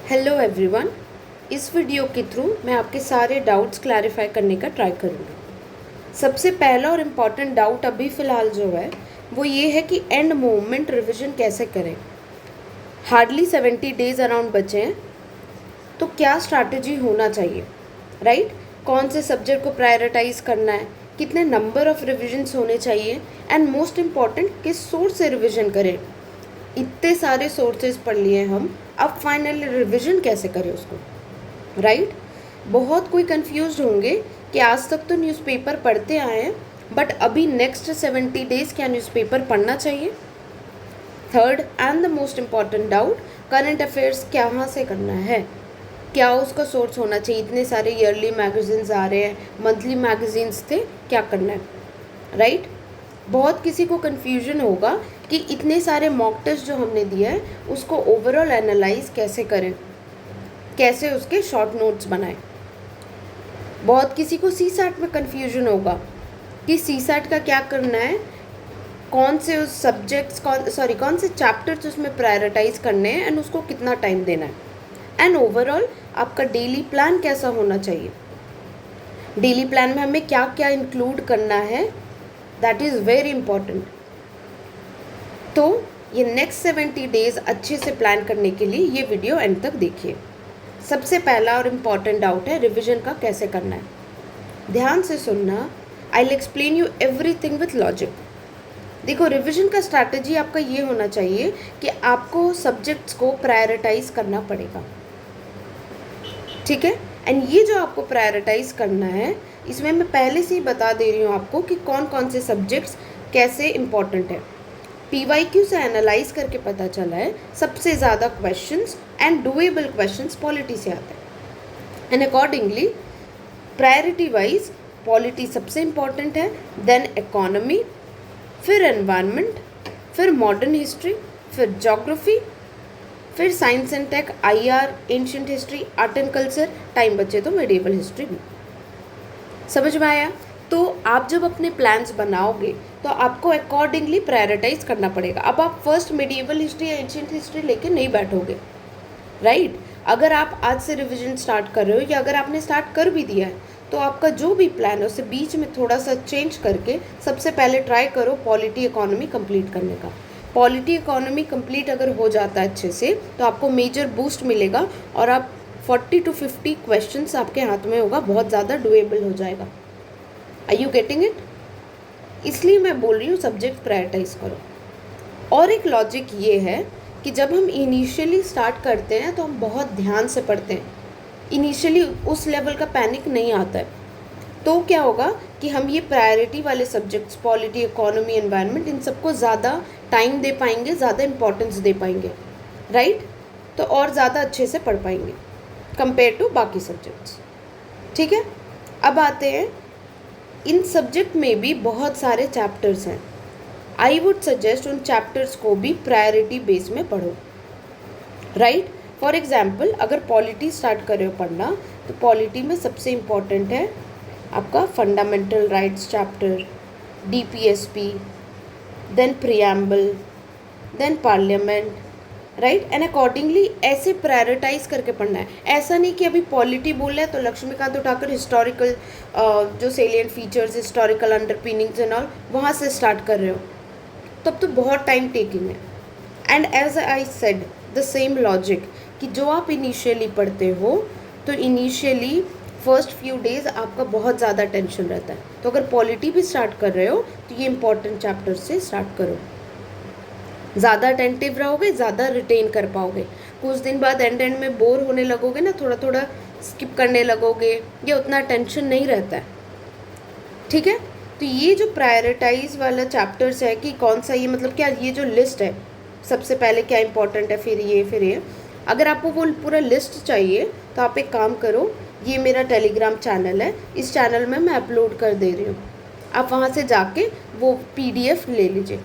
Hello everyone. इस video के through मैं आपके सारे डाउट्स क्लैरिफाई करने का ट्राई करूँगी। सबसे पहला और इम्पॉर्टेंट डाउट अभी फ़िलहाल जो है वो ये है कि एंड मोमेंट रिवीजन कैसे करें। हार्डली 70 डेज़ अराउंड बचे हैं, तो क्या स्ट्रैटेजी होना चाहिए, राइट? कौन से सब्जेक्ट को प्रायोरिटाइज़ करना है, कितने नंबर ऑफ़ रिविजन्स होने चाहिए, एंड मोस्ट इम्पॉर्टेंट किस सोर्स से रिविजन करें। इतने सारे सोर्सेज पढ़ लिए हम, अब फाइनली रिवीजन कैसे करें उसको, राइट? बहुत कोई कंफ्यूज होंगे कि आज तक तो न्यूज़पेपर पढ़ते आए हैं, बट अभी नेक्स्ट 70 डेज़ क्या न्यूज़पेपर पढ़ना चाहिए। Third and the most important doubt, current affairs कहाँ से करना है, क्या उसका सोर्स होना चाहिए। इतने सारे ईयरली मैगजीन्स आ रहे हैं, मंथली मैगजीन्स थे, क्या करना है, राइट? बहुत किसी को कन्फ्यूजन होगा कि इतने सारे मॉक टेस्ट जो हमने दिया है उसको ओवरऑल एनालाइज कैसे करें, कैसे उसके शॉर्ट नोट्स बनाएं। बहुत किसी को सीसैट में कन्फ्यूजन होगा कि सीसैट का क्या करना है, कौन से उस सब्जेक्ट्स कौन से चैप्टर्स उसमें प्रायोरिटाइज करने हैं एंड उसको कितना टाइम देना है, एंड ओवरऑल आपका डेली प्लान कैसा होना चाहिए। डेली प्लान में हमें क्या क्या इंक्लूड करना है, दैट इज़ वेरी इंपॉर्टेंट। तो ये नेक्स्ट 70 डेज़ अच्छे से प्लान करने के लिए ये वीडियो एंड तक देखिए। सबसे पहला और इम्पॉर्टेंट डाउट है रिवीजन का कैसे करना है। ध्यान से सुनना, I will explain you everything with logic. देखो, रिवीजन का स्ट्रैटेजी आपका ये होना चाहिए कि आपको सब्जेक्ट्स को प्रायोरिटाइज करना पड़ेगा, ठीक है? एंड ये जो आपको प्रायोरिटाइज करना है, इसमें मैं पहले से ही बता दे रही हूँ आपको कि कौन कौन से सब्जेक्ट्स कैसे इम्पॉर्टेंट है। PYQ से एनालाइज करके पता चला है सबसे ज़्यादा questions and doable questions polity से आते हैं, and accordingly priority wise polity सबसे इम्पॉर्टेंट है, देन इकोनॉमी, फिर एनवायरनमेंट, फिर मॉडर्न हिस्ट्री, फिर ज्योग्राफी, फिर science and tech, IR, ancient history, art and culture, time बचे तो मेडिएवल हिस्ट्री भी। समझ में आया? तो आप जब अपने प्लान्स बनाओगे तो आपको अकॉर्डिंगली प्रायोरिटाइज करना पड़ेगा। अब आप फर्स्ट मेडिएवल हिस्ट्री या एंशिएंट हिस्ट्री लेके नहीं बैठोगे, राइट? अगर आप आज से रिवीजन स्टार्ट कर रहे हो या अगर आपने स्टार्ट कर भी दिया है, तो आपका जो भी प्लान है उसे बीच में थोड़ा सा चेंज करके सबसे पहले ट्राई करो पॉलिटी इकोनॉमी कंप्लीट करने का। पॉलिटी इकोनॉमी कंप्लीट अगर हो जाता है अच्छे से तो आपको मेजर बूस्ट मिलेगा और आप 40 to 50 क्वेश्चंस आपके हाथ में होगा, बहुत ज़्यादा डुएबल हो जाएगा। Are you getting it? इसलिए मैं बोल रही हूँ सब्जेक्ट प्रायोरिटाइज करो। और एक लॉजिक ये है कि जब हम इनिशियली स्टार्ट करते हैं तो हम बहुत ध्यान से पढ़ते हैं, इनिशियली उस लेवल का पैनिक नहीं आता है। तो क्या होगा कि हम ये प्रायोरिटी वाले सब्जेक्ट्स पॉलिटी, इकोनॉमी, एनवायरनमेंट, इन सबको ज़्यादा टाइम दे पाएंगे, ज़्यादा इंपॉर्टेंस दे पाएंगे, राइट? तो और ज़्यादा अच्छे से पढ़ पाएंगे कंपेयर टू बाकी सब्जेक्ट्स, ठीक है? अब आते हैं, इन सब्जेक्ट में भी बहुत सारे चैप्टर्स हैं। आई वुड सजेस्ट उन चैप्टर्स को भी प्रायोरिटी बेस में पढ़ो, राइट? फॉर एग्जाम्पल, अगर पॉलिटी स्टार्ट कर रहे हो पढ़ना, तो पॉलिटी में सबसे इम्पॉर्टेंट है आपका fundamental rights chapter, DPSP, then preamble, then parliament, right? And accordingly ऐसे प्रायोरिटाइज करके पढ़ना है। ऐसा नहीं कि अभी पॉलिटी बोल रहा है तो लक्ष्मीकांत उठाकर हिस्टोरिकल जो salient features, historical underpinnings and all वहाँ से स्टार्ट कर रहे हो, तब तो बहुत टाइम टेकिंग है। And as I said the same logic कि जो आप इनिशियली पढ़ते हो तो इनिशियली फर्स्ट फ्यू डेज़ आपका बहुत ज़्यादा टेंशन रहता है, तो अगर पॉलिटी भी स्टार्ट कर रहे हो तो ये इंपॉर्टेंट चैप्टर से स्टार्ट करो। ज़्यादा अटेंटिव रहोगे, ज़्यादा रिटेन कर पाओगे। कुछ दिन बाद एंड में बोर होने लगोगे ना, थोड़ा थोड़ा स्किप करने लगोगे, ये उतना टेंशन नहीं रहता है, ठीक है? तो ये जो प्रायोरिटाइज वाला चैप्टर्स है कि कौन सा, ये मतलब क्या, ये जो लिस्ट है सबसे पहले क्या इंपॉर्टेंट है, फिर ये, अगर आपको वो पूरा लिस्ट चाहिए तो आप एक काम करो, ये मेरा टेलीग्राम चैनल है, इस चैनल में मैं अपलोड कर दे रही हूँ, आप वहाँ से जाके वो PDF ले लीजिए,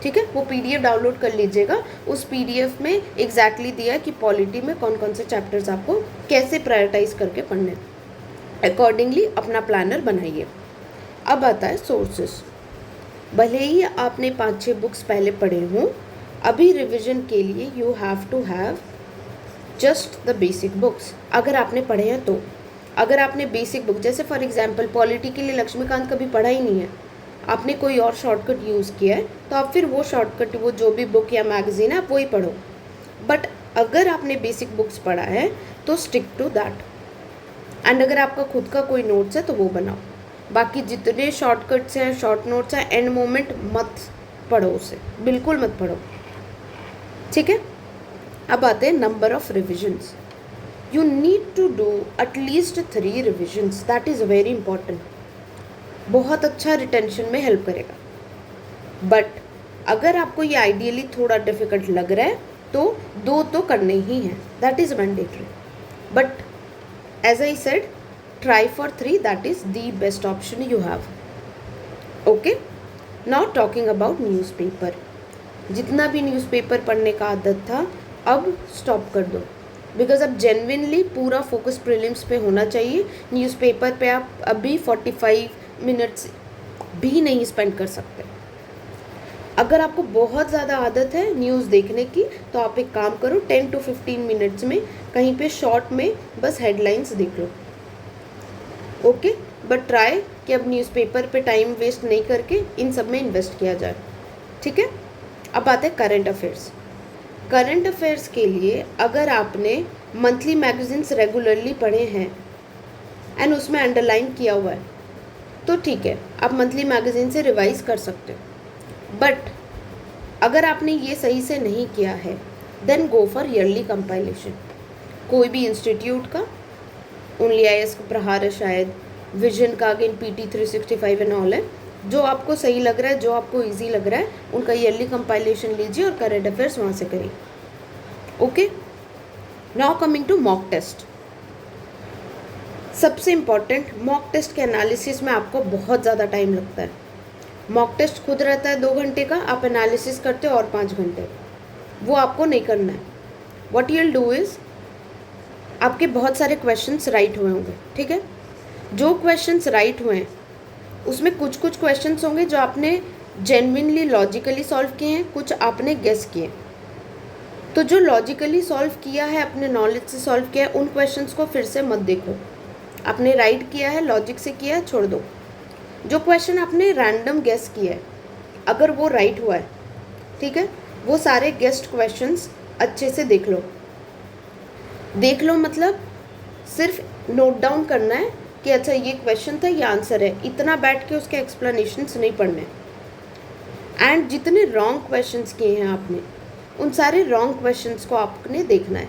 ठीक है? वो PDF डाउनलोड कर लीजिएगा। उस PDF में एग्जैक्टली दिया है कि पॉलिटी में कौन कौन से चैप्टर्स आपको कैसे प्रायोरिटाइज करके पढ़ने, अकॉर्डिंगली अपना प्लानर बनाइए। अब आता है सोर्सेस। भले ही आपने 5-6 बुक्स पहले पढ़े हों, अभी रिवीजन के लिए you have to have just the basic books, अगर आपने पढ़े हैं तो। अगर आपने बेसिक बुक, जैसे फॉर एग्जांपल पॉलिटी के लिए लक्ष्मीकांत कभी पढ़ा ही नहीं है, आपने कोई और शॉर्टकट यूज़ किया है, तो आप फिर वो शॉर्टकट, वो जो भी बुक या मैगजीन है, आप वही पढ़ो। बट अगर आपने बेसिक बुक्स पढ़ा है तो स्टिक टू दैट। एंड अगर आपका खुद का कोई नोट्स है तो वो बनाओ। बाकी जितने शॉर्टकट्स हैं, शॉर्ट नोट्स हैं, एंड मोमेंट मत पढ़ो, उसे बिल्कुल मत पढ़ो, ठीक है। अब आते हैं number of revisions. You need to do at least 3 revisions, that is very important. बहुत अच्छा रिटेंशन में हेल्प करेगा। बट अगर आपको ये आइडियली थोड़ा डिफिकल्ट लग रहा है तो 2 तो करने ही हैं, that is mandatory. But as I said, try for 3, that is the best option you have. Okay, now talking about newspaper. जितना भी न्यूज़पेपर पढ़ने का आदत था अब स्टॉप कर दो, बिकॉज अब जेन्युइनली पूरा फोकस प्रीलिम्स पे होना चाहिए। न्यूज़पेपर पे आप अभी 45 मिनट्स भी नहीं स्पेंड कर सकते। अगर आपको बहुत ज़्यादा आदत है न्यूज़ देखने की तो आप एक काम करो, 10 to 15 मिनट्स में कहीं पे शॉर्ट में बस हेडलाइंस देख लो। ओके, बट ट्राई कि अब न्यूज़पेपर पे टाइम वेस्ट नहीं करके इन सब में इन्वेस्ट किया जाए, ठीक है। अब आते हैं करंट अफेयर्स। करंट अफेयर्स के लिए अगर आपने मंथली मैगजीन्स रेगुलरली पढ़े हैं एंड उसमें अंडरलाइन किया हुआ है तो ठीक है, आप मंथली मैगजीन से रिवाइज कर सकते हो। बट अगर आपने ये सही से नहीं किया है then go for early compilation. कोई भी इंस्टीट्यूट का, ओनली IAS का प्रहार है शायद, विजन का अगेन PT 365 एंड ऑल है, जो आपको सही लग रहा है, जो आपको इजी लग रहा है, उनका ईयरली कंपाइलेशन लीजिए और करंट अफेयर्स वहाँ से करिए। Okay, now coming to mock test. सबसे इम्पॉर्टेंट, मॉक टेस्ट के एनालिसिस में आपको बहुत ज़्यादा टाइम लगता है। मॉक टेस्ट खुद रहता है 2 घंटे का, आप एनालिसिस करते हो और 5 घंटे, वो आपको नहीं करना है। What you will do is, आपके बहुत सारे क्वेश्चंस राइट हुए होंगे, ठीक है। जो क्वेश्चंस राइट हुए हैं उसमें कुछ कुछ क्वेश्चंस होंगे जो आपने जेन्युइनली लॉजिकली सॉल्व किए हैं, कुछ आपने गेस किए। तो जो लॉजिकली सॉल्व किया है, अपने नॉलेज से सॉल्व किया है, उन क्वेश्चंस को फिर से मत देखो। आपने राइट किया है, लॉजिक से किया है, छोड़ दो। जो क्वेश्चन आपने रैंडम गेस किया है, अगर वो राइट हुआ है, ठीक है, वो सारे गेस्ड क्वेश्चंस अच्छे से देख लो। देख लो मतलब सिर्फ नोट डाउन करना है कि अच्छा ये क्वेश्चन था, ये आंसर है, इतना बैठ के उसके एक्सप्लेनेशंस नहीं पढ़ने। एंड जितने रॉन्ग क्वेश्चंस किए हैं आपने, उन सारे रॉन्ग क्वेश्चंस को आपने देखना है।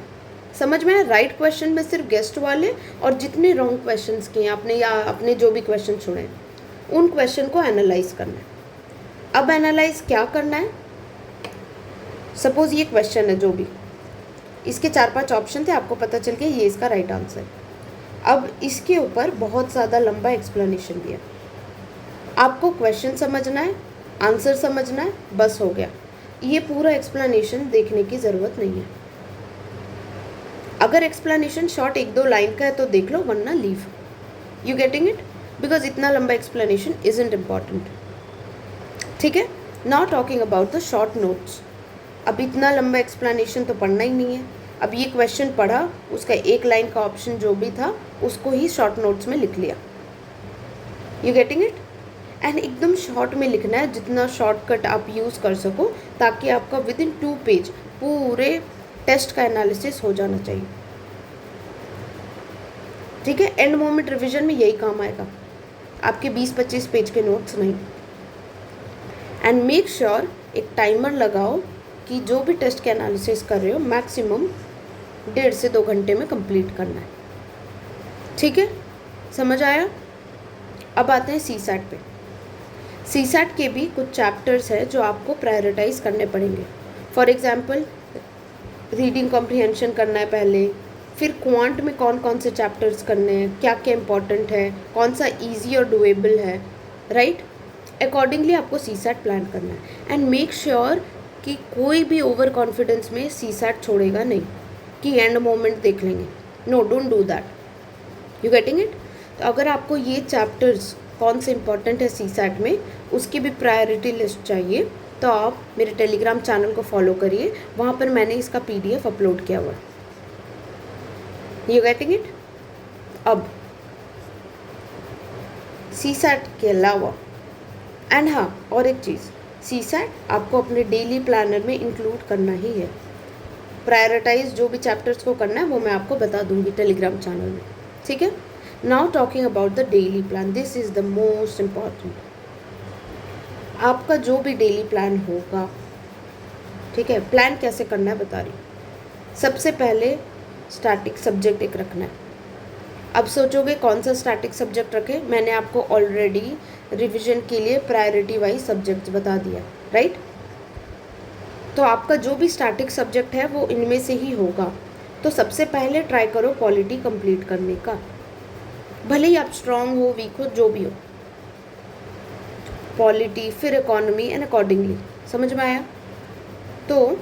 समझ में आया? राइट क्वेश्चन में सिर्फ गेस्ट वाले, और जितने रॉन्ग क्वेश्चंस किए हैं आपने या आपने जो भी क्वेश्चन छोड़े हैं, उन क्वेश्चन को एनालाइज करना है। अब एनालाइज क्या करना है, सपोज ये क्वेश्चन है जो भी, इसके 4-5 ऑप्शन थे, आपको पता चल गया ये इसका राइट आंसर है। अब इसके ऊपर बहुत ज़्यादा लंबा एक्सप्लेनेशन दिया, आपको क्वेश्चन समझना है, आंसर समझना है, बस हो गया। ये पूरा एक्सप्लेनेशन देखने की ज़रूरत नहीं है। अगर एक्सप्लेनेशन शॉर्ट 1-2 लाइन का है तो देख लो, वरना leave. You getting it? Because इतना लंबा एक्सप्लेनेशन इजंट इम्पॉर्टेंट, ठीक है। Now talking about the short notes. अब इतना लंबा एक्सप्लेनेशन तो पढ़ना ही नहीं है। अब ये क्वेश्चन पढ़ा, उसका 1 लाइन का ऑप्शन जो भी था उसको ही शॉर्ट नोट्स में लिख लिया। You getting it? एंड एकदम शॉर्ट में लिखना है, जितना शॉर्टकट आप यूज़ कर सको, ताकि आपका विदिन 2 पेज पूरे टेस्ट का एनालिसिस हो जाना चाहिए, ठीक है। एंड मोमेंट रिवीजन में यही काम आएगा, आपके 20-25 पेज के नोट्स नहीं। एंड मेक श्योर एक टाइमर लगाओ कि जो भी टेस्ट के एनालिसिस कर रहे हो मैक्सिमम 1.5 से 2 घंटे में कंप्लीट करना है, ठीक है। समझ आया? अब आते हैं CSAT पे। CSAT के भी कुछ चैप्टर्स हैं जो आपको प्रायोरिटाइज करने पड़ेंगे। फॉर एग्जाम्पल रीडिंग कॉम्प्रिहेंशन करना है पहले, फिर क्वांट में कौन कौन से चैप्टर्स करने हैं, क्या क्या इंपॉर्टेंट है, कौन सा इजी और डुएबल है, राइट। अकॉर्डिंगली आपको CSAT प्लान करना है। एंड मेक श्योर कि कोई भी ओवर कॉन्फिडेंस में CSAT छोड़ेगा नहीं कि एंड मोमेंट देख लेंगे। No, don't do that. You getting it? तो अगर आपको ये चैप्टर्स कौन से इंपॉर्टेंट है CSAT में, उसकी भी प्रायोरिटी लिस्ट चाहिए, तो आप मेरे टेलीग्राम चैनल को फॉलो करिए, वहाँ पर मैंने इसका PDF अपलोड किया हुआ है। You getting it? अब सीसैट के अलावा, एंड हाँ और एक चीज़, सीसैट आपको अपने डेली प्लानर में इंक्लूड करना ही है। प्रायोरिटाइज जो भी चैप्टर्स को करना है वो मैं आपको बता दूंगी टेलीग्राम चैनल में, ठीक है। Now talking about the daily plan, this is the most important. आपका जो भी डेली प्लान होगा, ठीक है, प्लान कैसे करना है बता रही हूँ। सबसे पहले स्टैटिक सब्जेक्ट एक रखना है। अब सोचोगे कौन सा स्टैटिक सब्जेक्ट रखें, मैंने आपको ऑलरेडी रिवीजन के लिए प्रायोरिटी वाइज सब्जेक्ट्स बता दिया, राइट। तो आपका जो भी स्टैटिक सब्जेक्ट है वो इनमें से ही होगा। तो सबसे पहले ट्राई करो पॉलिटी कंप्लीट करने का, भले ही आप स्ट्रांग हो, वीक हो, जो भी हो। पॉलिटी, फिर इकोनॉमी एंड अकॉर्डिंगली, समझ में आया? तो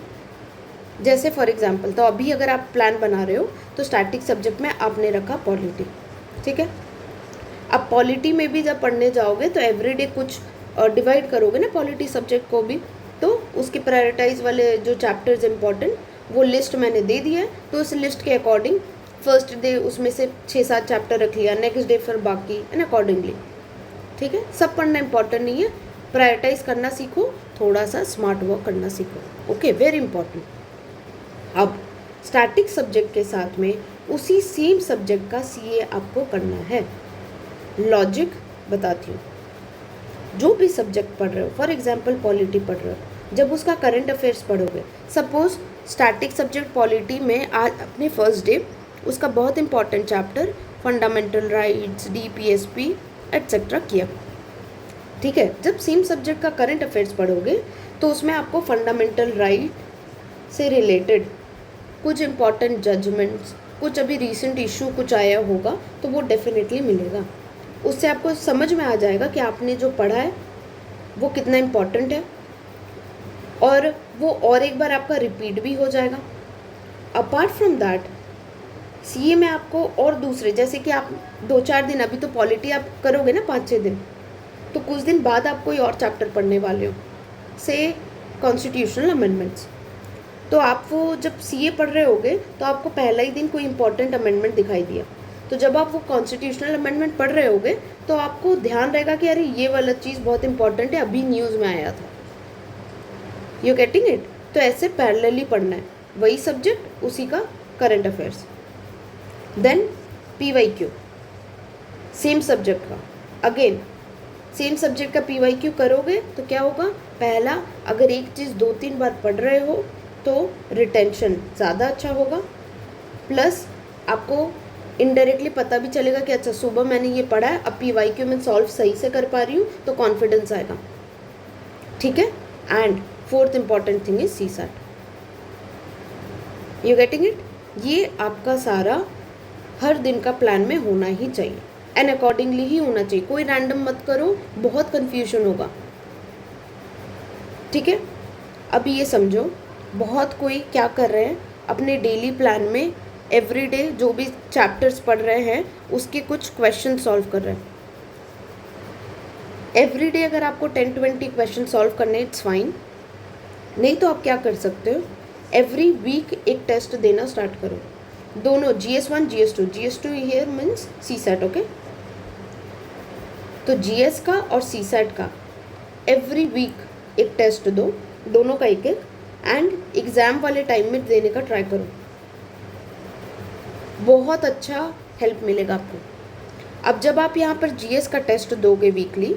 जैसे फॉर एग्जांपल, तो अभी अगर आप प्लान बना रहे हो तो स्टैटिक सब्जेक्ट में आपने रखा पॉलिटी, ठीक है। अब पॉलिटी में भी जब पढ़ने जाओगे तो एवरीडे कुछ डिवाइड करोगे ना पॉलिटी सब्जेक्ट को भी, तो उसके प्रायोरिटाइज वाले जो चैप्टर्स इंपॉर्टेंट वो लिस्ट मैंने दे दिया है। तो उस लिस्ट के अकॉर्डिंग फर्स्ट डे उसमें से 6-7 चैप्टर रख लिया, नेक्स्ट डे फिर बाकी, एंड अकॉर्डिंगली, ठीक है। सब पढ़ना इंपॉर्टेंट नहीं है, प्रायोरिटाइज करना सीखो, थोड़ा सा स्मार्ट वर्क करना सीखो, ओके, वेरी इंपॉर्टेंट। अब स्टैटिक सब्जेक्ट के साथ में उसी सेम सब्जेक्ट का सीए आपको करना है। लॉजिक बताती हूँ, जो भी सब्जेक्ट पढ़ रहे हो, फॉर एग्जांपल पॉलिटी पढ़ रहे हो, जब उसका करंट अफेयर्स पढ़ोगे, सपोज स्टैटिक सब्जेक्ट पॉलिटी में आज अपने फर्स्ट डे उसका बहुत important chapter fundamental rights, DPSP etcetera किया, ठीक है। जब सेम सब्जेक्ट का करंट अफेयर्स पढ़ोगे तो उसमें आपको फंडामेंटल राइट से रिलेटेड कुछ इंपॉर्टेंट जजमेंट्स, कुछ अभी रीसेंट इशू कुछ आया होगा तो वो डेफिनेटली मिलेगा। उससे आपको समझ में आ जाएगा कि आपने जो पढ़ा है वो कितना इम्पॉर्टेंट है, और वो और एक बार आपका रिपीट भी हो जाएगा। अपार्ट फ्रॉम दैट सीए में आपको और दूसरे, जैसे कि आप 2-4 दिन, अभी तो पॉलिटी आप करोगे ना 5-6 दिन, तो कुछ दिन बाद आप कोई और चैप्टर पढ़ने वाले हो, से कॉन्स्टिट्यूशनल अमेंडमेंट्स। तो आप वो जब सीए पढ़ रहे होगे तो आपको पहला ही दिन कोई इंपॉर्टेंट अमेंडमेंट दिखाई दिया, तो जब आप वो कॉन्स्टिट्यूशनल अमेंडमेंट पढ़ रहे होगे तो आपको ध्यान रहेगा कि अरे ये वाला चीज़ बहुत इंपॉर्टेंट है, अभी न्यूज़ में आया था। You getting it? तो ऐसे पैरेलली पढ़ना है, वही सब्जेक्ट उसी का current affairs. Then PYQ same subject का, अगेन सेम सब्जेक्ट का पीवाईक्यू करोगे तो क्या होगा, पहला अगर एक चीज़ 2-3 बार पढ़ रहे हो तो रिटेंशन ज़्यादा अच्छा होगा, प्लस आपको इनडायरेक्टली पता भी चलेगा कि अच्छा सुबह मैंने ये पढ़ा है, अब पीवाईक्यू में सॉल्व सही से कर पा रही हूँ, तो कॉन्फिडेंस आएगा, ठीक है। And fourth important thing is CSAT. You getting it? ये आपका सारा हर दिन का प्लान में होना ही चाहिए, एंड अकॉर्डिंगली ही होना चाहिए, कोई रैंडम मत करो, बहुत कन्फ्यूजन होगा, ठीक है। अभी ये समझो, बहुत कोई क्या कर रहे हैं अपने डेली प्लान में, एवरीडे जो भी चैप्टर्स पढ़ रहे हैं उसके कुछ क्वेश्चन सॉल्व कर रहे हैं। एवरीडे अगर आपको 10-20 क्वेश्चन सॉल्व करने, इट्स फाइन, नहीं तो आप क्या कर सकते हो, एवरी वीक एक टेस्ट देना स्टार्ट करो, दोनों GS1 GS2, GS2 here means CSAT, okay. तो GS का और सीसैट का एवरी वीक एक टेस्ट दो, दोनों का एक एक, एंड एग्ज़ाम वाले टाइम में देने का ट्राई करो, बहुत अच्छा हेल्प मिलेगा आपको। अब जब आप यहाँ पर GS का टेस्ट दोगे वीकली,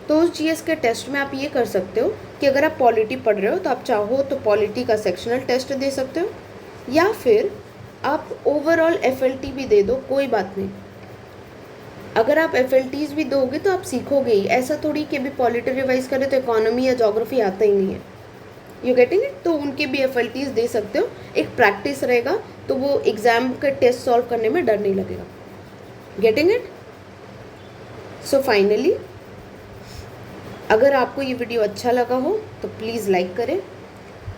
तो उस GS के टेस्ट में आप ये कर सकते हो कि अगर आप पॉलिटी पढ़ रहे हो तो आप चाहो तो पॉलिटी का सेक्शनल टेस्ट दे सकते हो, या फिर आप ओवरऑल FLT भी दे दो, कोई बात नहीं। अगर आप FLTs भी दोगे तो आप सीखोगे ही, ऐसा थोड़ी कि अभी पॉलिटी रिवाइज करें तो इकोनॉमी या जोग्राफी आता ही नहीं है। You getting it? तो उनके भी FLTs दे सकते हो, एक प्रैक्टिस रहेगा, तो वो एग्ज़ाम के टेस्ट सॉल्व करने में डर नहीं लगेगा। Getting it? सो फाइनली, अगर आपको ये वीडियो अच्छा लगा हो तो प्लीज़ लाइक करें।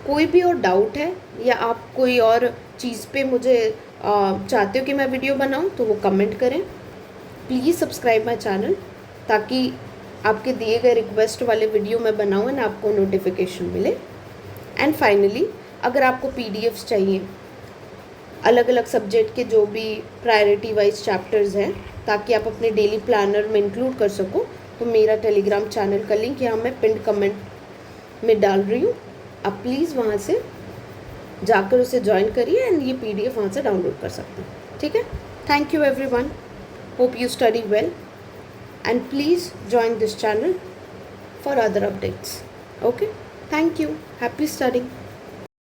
कोई भी और डाउट है या आप कोई और चीज़ पे मुझे चाहते हो कि मैं वीडियो बनाऊं तो वो कमेंट करें। प्लीज़ सब्सक्राइब माय चैनल, ताकि आपके दिए गए रिक्वेस्ट वाले वीडियो मैं बनाऊँ एंड आपको नोटिफिकेशन मिले। एंड फाइनली, अगर आपको PDFs चाहिए अलग अलग सब्जेक्ट के जो भी प्रायोरिटी वाइज चैप्टर्स हैं, ताकि आप अपने डेली प्लानर में इंक्लूड कर सको। तो मेरा टेलीग्राम चैनल का लिंक यहाँ मैं पिन कमेंट में डाल रही हूँ, आप प्लीज़ वहाँ से जाकर उसे ज्वाइन करिए एंड ये PDF वहाँ से डाउनलोड कर सकते हैं। ठीक है, thank you everyone, hope you study well and please join this channel for other updates. Okay, thank you, happy studying.